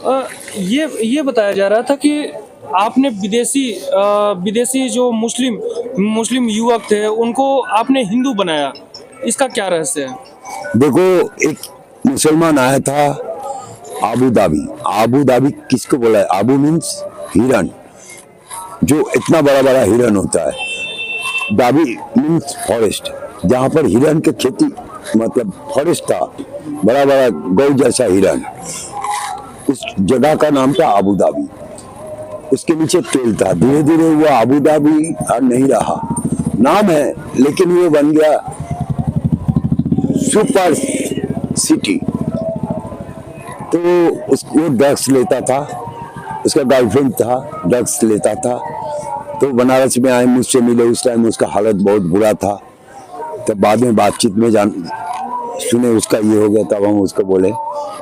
ये बताया जा रहा था कि आपने विदेशी जो मुस्लिम युवक थे उनको आपने हिंदू बनाया, इसका क्या रहस्य है? देखो, एक मुसलमान आया था आबू धाबी। आबू धाबी किसको बोला है? आबू मीन्स हिरन, जो इतना बड़ा बड़ा हिरन होता है। धाबी मीन्स फॉरेस्ट, जहाँ पर हिरन की खेती, मतलब फॉरेस्ट था, बड़ा बड़ा गौ जैसा हिरन। उस जगह का नाम था आबू धाबी। उसके नीचे तेल था। धीरे धीरे वो आबू धाबी नहीं रहा, नाम है, लेकिन वो बन गया सुपर सिटी। तो वो ड्रग्स लेता था, उसका गर्लफ्रेंड था, ड्रग्स लेता था। तो बनारस में आए, मुझसे मिले। उस टाइम उसका हालत बहुत बुरा था। तब बाद में बातचीत में सुने उसका ये हो गया। तब हम उसको बोले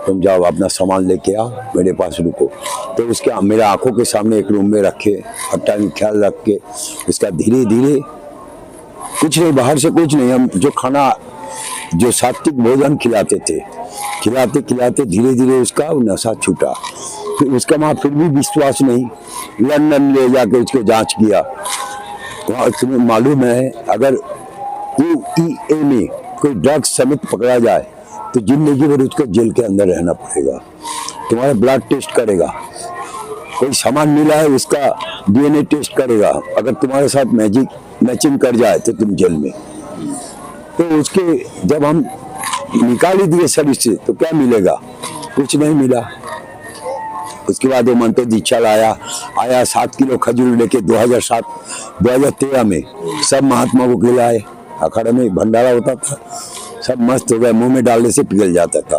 तुम जाओ अपना सामान लेके आओ, मेरे पास रुको। तो उसके मेरे आंखों के सामने एक रूम में रखे, हर टाइम ख्याल रख के उसका धीरे धीरे, कुछ नहीं, बाहर से कुछ नहीं, हम जो खाना, जो सात्विक भोजन खिलाते थे, खिलाते खिलाते धीरे धीरे उसका नशा छूटा। फिर उसका माँ फिर भी विश्वास नहीं, लंदन ले जाके उसको जांच किया। वहाँ तुम्हें मालूम है, अगर UEA में कोई ड्रग्स समेत पकड़ा जाए तो जिंदगी भर उसको जेल के अंदर रहना पड़ेगा। तुम्हारा ब्लड टेस्ट करेगा, कोई सामान मिला है उसका DNA टेस्ट करेगा। अगर तुम्हारे साथ मैचिंग कर जाए तो तुम जेल में। तो उसके जब हम निकाल ही दिए सर्विस से, तो क्या मिलेगा? कुछ नहीं मिला। उसके बाद वो मंतो दीक्षा आया 7 किलो खजूर लेके 2013 में सब महात्मा को खिलाए। अखाड़े में भंडारा होता था, सब मस्त हो गए, मुंह में डालने से पिघल जाता था।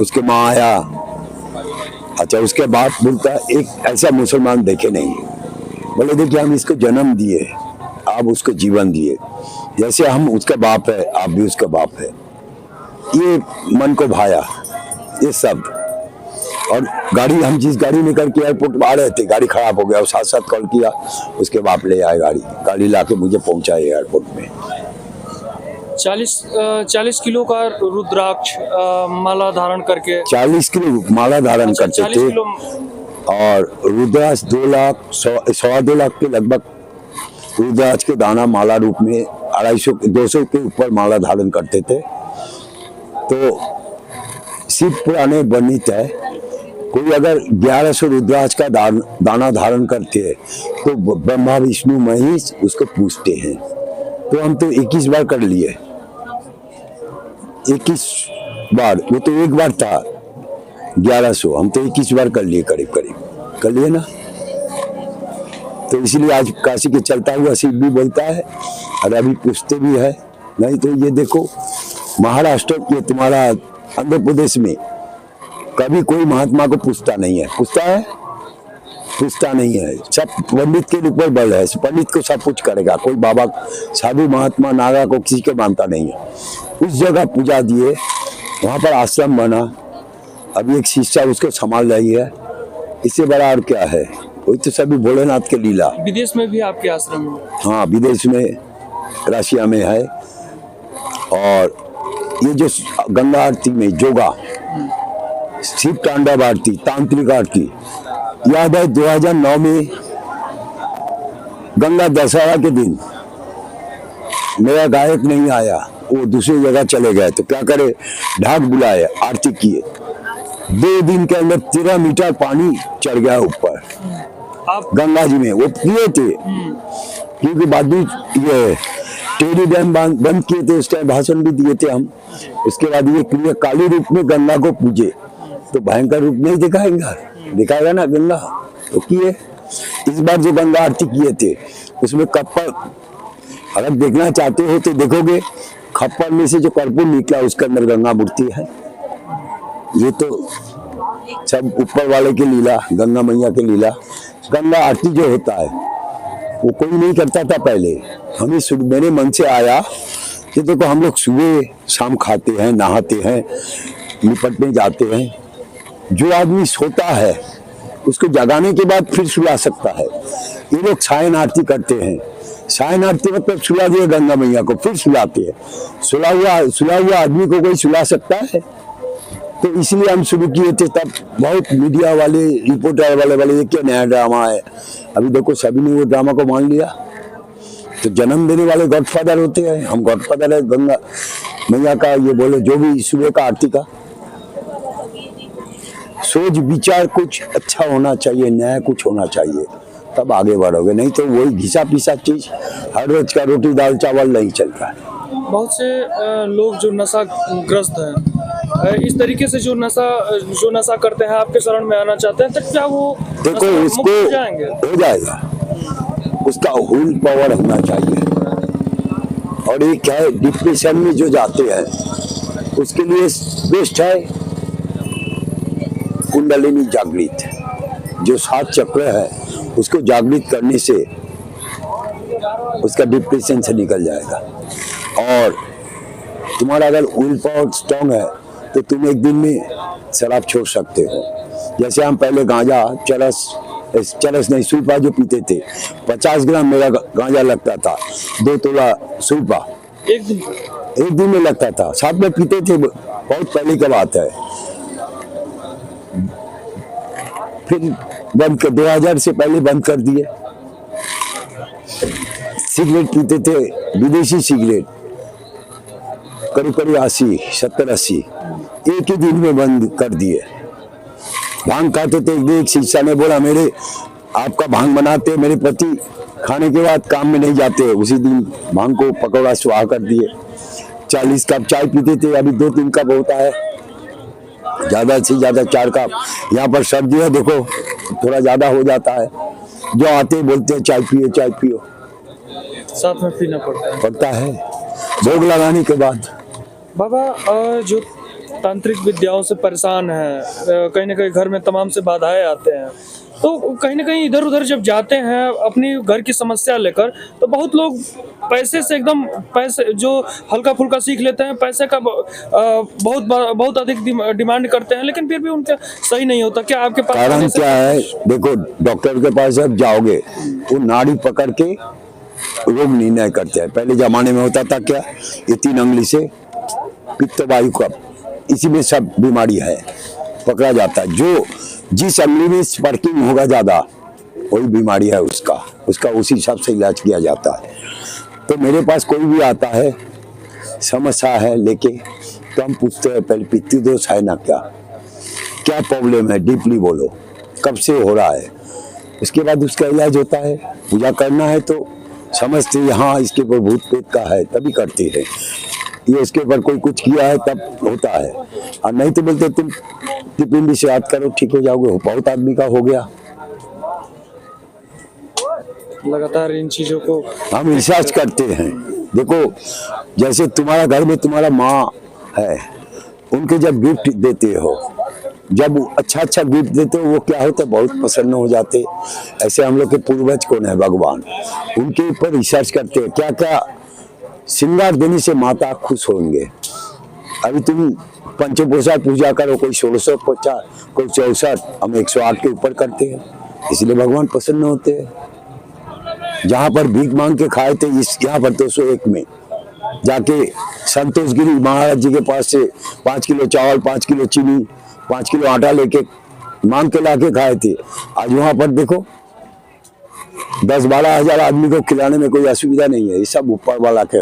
उसके माँ आया, अच्छा, उसके बाद बोलता एक ऐसा मुसलमान देखे नहीं। बोले देखिए, हम इसको जन्म दिए, आप उसको जीवन दिए, जैसे हम उसका बाप है, आप भी उसका बाप है। ये मन को भाया ये सब। और गाड़ी, हम जिस गाड़ी में करके एयरपोर्ट आ रहे थे, गाड़ी खराब हो गया, और साथ साथ कॉल किया, उसके बाप ले आए गाड़ी ला के मुझे पहुंचाए एयरपोर्ट में। 40 किलो का रुद्राक्ष माला धारण करके, 40 किलो माला धारण करते थे। और रुद्राक्ष 2 लाख 2.25 लाख के लगभग रुद्राक्ष के दाना माला रूप में 250 के ऊपर माला धारण करते थे। तो शिव पुराने वर्णित है, कोई अगर 1100 रुद्राक्ष का दाना धारण करते हैं तो ब्रह्मा विष्णु महेश उसको पूछते हैं। तो हम तो 21 बार कर लिए, 21 बार। वो तो एक बार था 1100, हम तो 21 बार कर लिए, करीब करीब कर लिए ना। तो इसलिए आज काशी के चलता हुआ शिव भी बोलता है, और अभी पूछते भी है। नहीं तो ये देखो, महाराष्ट्र के, तुम्हारा आंध्र प्रदेश में कभी कोई महात्मा को पूछता नहीं है। पूछता नहीं है। सब पंडित के ऊपर बल है, पंडित को सब कुछ करेगा। कोई बाबा, साधु, महात्मा, नागा को किसी के मानता नहीं है। उस जगह पूजा दिए, वहां पर आश्रम बना, अभी एक शिष्या उसको संभाल रही है। इससे बड़ा और क्या है? वही तो सभी भोलेनाथ के लीला। विदेश में भी आपके आश्रम है? हाँ, विदेश में, रशिया में है। और ये जो गंगा आरती में जोगा, शिव तांडव आरती, तांत्रिक आरती, याद है 2009 में गंगा दशहरा के दिन मेरा गायक नहीं आया, वो दूसरी जगह चले गए। तो क्या करे, ढाक बुलाए, आरती किए। 2 दिन के अंदर 13 मीटर पानी चढ़ गया ऊपर गंगा जी में। वो किए थे क्योंकि बाद ये टेरी डैम बंद किए थे, उस टाइम भाषण भी दिए थे हम। उसके बाद ये क्रिया काली रूप में गंगा को पूजे, तो भयंकर रूप नहीं दिखाएगा ना गंगा। तो किए। इस बार जो गंगा आरती किए थे उसमें कप्पर, अगर देखना चाहते हो तो देखोगे, खप्पर में से जो कर्पूर निकला उसके अंदर गंगा मूर्ति है। ये तो सब ऊपर वाले की लीला, गंगा मैया की लीला। गंगा आरती जो होता है वो कोई नहीं करता था पहले। हमें मेरे मन से आया कि देखो, हम लोग सुबह शाम खाते हैं, नहाते हैं, निपटने जाते हैं। जो आदमी सोता है उसको जगाने के बाद फिर सुला सकता है। ये लोग सायन आरती करते हैं। सायन आरती मतलब सुला दिए गंगा मैया को, फिर सुलाते हैं। सुला हुआ आदमी को कोई सुला सकता है? तो इसलिए हम शुरू किए थे। तब बहुत मीडिया वाले, रिपोर्टर वाले ये क्या नया ड्रामा है। अभी देखो सभी ने वो ड्रामा को मान लिया। तो जन्म देने वाले गॉडफादर होते हैं, हम गॉडफादर है गंगा मैया का, ये बोलो जो भी सुबह का आरती का। सोच विचार कुछ अच्छा होना चाहिए, नया कुछ होना चाहिए, तब आगे बढ़ोगे। नहीं तो वही घिसा पिसा चीज, हर रोज का रोटी दाल चावल नहीं चलता है। बहुत से लोग जो नशाग्रस्त हैं, इस तरीके से जो नशा करते हैं, आपके शरण में आना चाहते हैं, तो क्या वो देखो नशा उसको मुक्त हो जाएंगे? हो जाएगा, उसका हुल पावर होना चाहिए। और ये क्या है, डिप्रेशन में जो जाते हैं उसके लिए बेस्ट है कुंडलिनी जागृत, जो 7 चक्र है उसको जागृत करने से उसका डिप्रेशन से निकल जाएगा। और तुम्हारा अगर विल पावर स्ट्रांग है तो तुम एक दिन में शराब छोड़ सकते हो। जैसे हम पहले गांजा चरस नहीं सुल्फा जो पीते थे, 50 ग्राम मेरा गांजा लगता था, 2 तोला सुल्फा एक दिन में लगता था, साथ में पीते थे, बहुत पहले की बात है। फिर बंद कर, 2000 से पहले बंद कर दिए। सिगरेट पीते थे, विदेशी सिगरेट, करीब 70-80 एक ही दिन में बंद कर दिए। भांग खाते थे, एक शिक्षा ने बोला मेरे आपका भांग बनाते, मेरे पति खाने के बाद काम में नहीं जाते, उसी दिन भांग को पकौड़ा सुहा कर दिए। 40 कप चाय पीते थे, अभी 2-3 कप होता है, ज्यादा से ज्यादा 4 कप। यहाँ पर सर्दी है, देखो थोड़ा ज्यादा हो जाता है। जो आते बोलते हैं चाय पियो चाय पियो, साथ में पीना पड़ता है भोग लगाने के बाद। बाबा जो तांत्रिक विद्याओं से परेशान है, कहीं ना कहीं घर में तमाम से बाधाएं आते हैं, तो कहीं ना कहीं इधर उधर जब जाते हैं अपनी घर की समस्या लेकर, तो बहुत लोग पैसे से एकदम पैसे जो हल्का फुल्का सीख लेते हैं, पैसे का बहुत अधिक डिमांड करते हैं, लेकिन फिर भी उनका सही नहीं होता। क्या आपके पास कारण क्या है? देखो डॉक्टर के पास जब जाओगे वो नाड़ी पकड़ के रोग निर्णय करते हैं। पहले जमाने में होता था क्या, ये 3 अंगुली से पित्त वायु कफ, इसी में सब बीमारी है पकड़ा जाता है। जो जिस अंगुली में स्पार्किंग होगा ज्यादा वही बीमारी है उसका उसी हिसाब से इलाज किया जाता है। तो मेरे पास कोई भी आता है समस्या है लेके, तो हम पूछते हैं पहले पित्ती दोष है ना, क्या प्रॉब्लम है, डीपली बोलो, कब से हो रहा है। उसके बाद उसका इलाज होता है। पूजा करना है तो समझते हैं हाँ इसके ऊपर भूत प्रेत का है, तभी करते हैं। ये इसके ऊपर कोई कुछ किया है तब होता है, और नहीं तो बोलते तुम टिपिंडी से याद करो ठीक हो जाओगे। बहुत आदमी का हो गया। लगातार इन चीजों को हम रिसर्च करते हैं। देखो जैसे तुम्हारा घर में तुम्हारा माँ है, उनके जब गिफ्ट देते हो, जब अच्छा गिफ्ट देते हो, वो क्या होता है बहुत प्रसन्न हो जाते। ऐसे हम लोग के पूर्वज कौन है, भगवान, उनके ऊपर रिसर्च करते हैं क्या क्या श्रृंगार देने से माता खुश होंगे। अभी तुम पंचपोषा पूजा करो, कोई 1650, कोई 64, हम 108 के ऊपर करते हैं, इसलिए भगवान प्रसन्न होते हैं। जहाँ पर भीख मांग के खाए थे, इस यहाँ पर 201 में जाके संतोष गिरी महाराज जी के पास से 5 किलो चावल, 5 किलो चीनी, 5 किलो आटा लेके मांग के लाके खाए थे। आज वहां पर देखो 10-12 हजार आदमी को खिलाने में कोई असुविधा नहीं है। ये सब ऊपर वाला के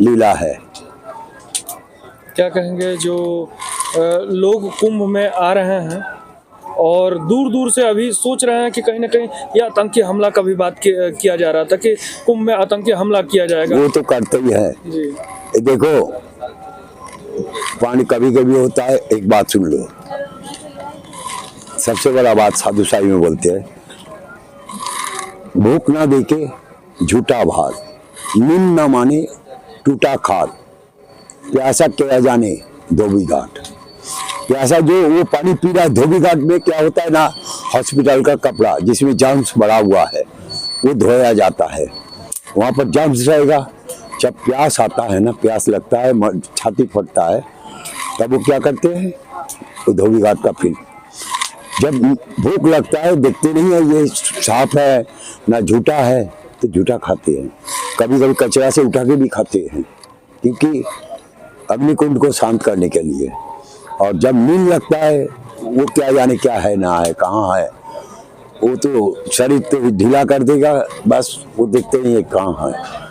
लीला है। क्या कहेंगे जो लोग कुंभ में आ रहे हैं और दूर दूर से अभी सोच रहे हैं कि कहीं ना कहीं ये आतंकी हमला का भी बात किया जा रहा था कि कुंभ में आतंकी हमला किया जाएगा, वो तो करते ही है जी। देखो पानी कभी कभी होता है। एक बात सुन लो, सबसे बड़ा बात साधु साई में बोलते हैं, भूख ना देके झूठा भार, नींद ना माने टूटा खार, प्यासा क्या जाने धोबी घाट। प्यासा जो वो पानी पी रहा है, धोबी घाट में क्या होता है ना, हॉस्पिटल का कपड़ा जिसमें जर्म्स भरा हुआ है वो धोया जाता है, वहां पर जर्म्स रहेगा। जब प्यास आता है ना, प्यास लगता है, छाती फटता है, तब वो क्या करते हैं, वो धोबी घाट का फिल्म। जब भूख लगता है, देखते नहीं है ये साफ है ना झूठा है, तो झूठा खाते हैं। कभी कभी कचरा से उठा के भी खाते हैं, क्योंकि अग्निकुंड को शांत करने के लिए। और जब नींद लगता है वो क्या जाने क्या है ना है कहाँ है, वो तो शरीर तो ढीला कर देगा, बस वो देखते ही है कहाँ है।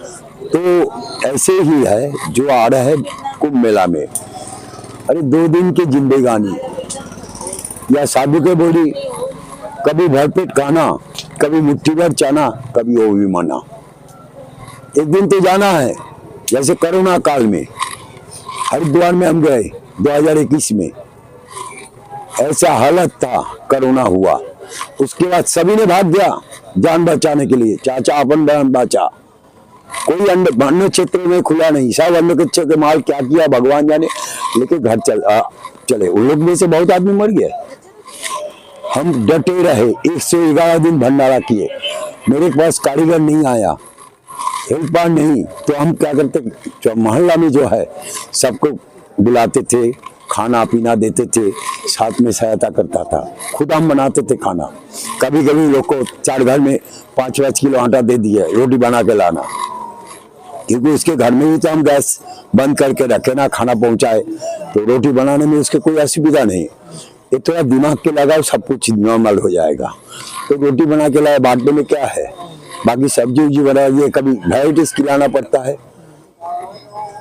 तो ऐसे ही है जो आ रहा है कुंभ मेला में। अरे 2 दिन की जिंदगानी या साधु के बोली, कभी भरपेट खाना, कभी मुट्ठी भर चना, कभी वो भी मना। एक दिन तो जाना है। जैसे कोरोना काल में हरिद्वार में हम गए 2021 में, ऐसा हालत था, कोरोना हुआ, उसके बाद सभी ने भाग गया जान बचाने के लिए, चाचा अपन बहन बचा। कोई अन्य क्षेत्र में खुला नहीं, सब अन्य के क्षेत्र माल क्या किया भगवान जाने, लेकिन घर चले। उन लोग में से बहुत आदमी मर गए। हम डटे रहे, 111 दिन भंडारा किए। मेरे पास कारीगर नहीं आया, हेल्पर नहीं, तो हम क्या करते, जो मोहल्ला में जो है सबको बुलाते थे, खाना पीना देते थे, साथ में सहायता करता था। खुद हम बनाते थे खाना। कभी कभी लोग को 4 घर में 5-5 किलो आटा दे दिए, रोटी बना के लाना, क्योंकि उसके घर में भी तो हम गैस बंद करके रखे ना, खाना पहुंचाए, तो रोटी बनाने में उसके कोई असुविधा नहीं। ये थोड़ा दिमाग के लगाओ, सब कुछ नॉर्मल हो जाएगा। तो रोटी बना के लाए, बांटने में क्या है, बाकी सब्जी उब्जी बनाइए, कभी वेराइटीज खिलाना पड़ता है।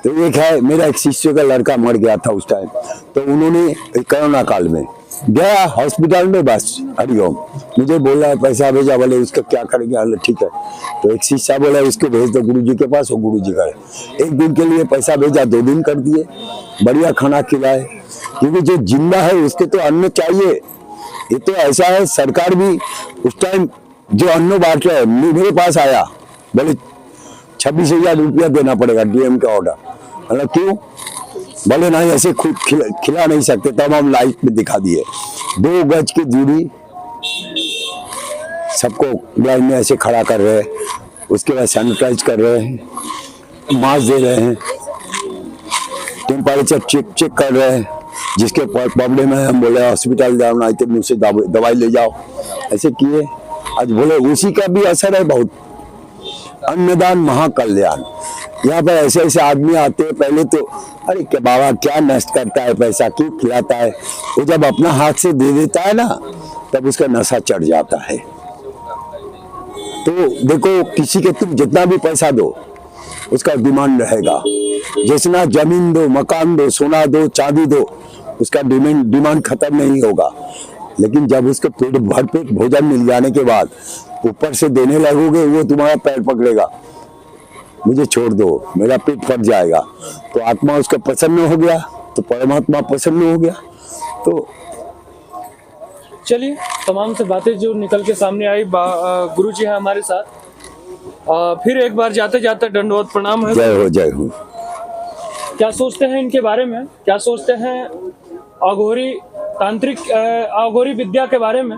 तो एक है, मेरा एक शिष्य का लड़का मर गया था उस टाइम, तो उन्होंने कोरोना काल में गया हॉस्पिटल में, बस हरिओम मुझे बोल रहा है पैसा भेजा, बोले उसका क्या करेंगे, बोले ठीक है। तो एक शिष्य बोला उसको भेज दो गुरुजी के पास, वो गुरुजी करे। एक दिन के लिए पैसा भेजा, 2 दिन कर दिए, बढ़िया खाना खिलाए, क्योंकि जो जिंदा है उसके तो अन्न चाहिए। ये तो ऐसा है, सरकार भी उस टाइम जो अन्न बांट रहे, मेरे पास आया, बोले 26,000 रुपया देना पड़ेगा डीएम का ऑर्डर। मतलब क्यों, बोले नहीं ऐसे खुद खिला नहीं सकते। तब हम लाइव में दिखा दिए, 2 गज की दूरी, सबको लाइन में ऐसे खड़ा कर रहे हैं, उसके बाद सैनिटाइज कर रहे हैं, मास्क दे रहे हैं, टेम्परेचर चेक कर रहे हैं। जिसके प्रॉब्लम है हम बोले हॉस्पिटल जाओ, नहीं तो मुझसे दवाई ले जाओ, ऐसे किए। आज बोले उसी का भी असर है बहुत। अन्नदान महाकल्याण, यहाँ पर ऐसे ऐसे आदमी आते हैं, पहले तो अरे क्या बाबा क्या नष्ट करता है पैसा, क्यों खिलाता है, वो जब अपना हाथ से दे देता है ना, तब उसका नशा चढ़ जाता है। तो देखो, किसी के तुम जितना भी पैसा दो उसका डिमांड रहेगा। जितना जमीन दो, मकान दो, सोना दो, चांदी दो, उसका डिमांड खत्म नहीं होगा। लेकिन जब उसको पेट भर पेट भोजन मिल जाने के बाद ऊपर से देने लगोगे, वो तुम्हारा पैर पकड़ेगा, मुझे छोड़ दो, मेरा पेट फट जाएगा। तो आत्मा उसका प्रसन्न हो गया, तो परमात्मा प्रसन्न हो गया। तो चलिए, तमाम से बातें जो निकल के सामने आई, गुरु जी हैं हमारे साथ। फिर एक बार जाते जाते दंडवत प्रणाम है। जय हो, जय हो। क्या सोचते हैं इनके बारे में, क्या सोचते हैं अघोरी तांत्रिक अघोरी विद्या के बारे में?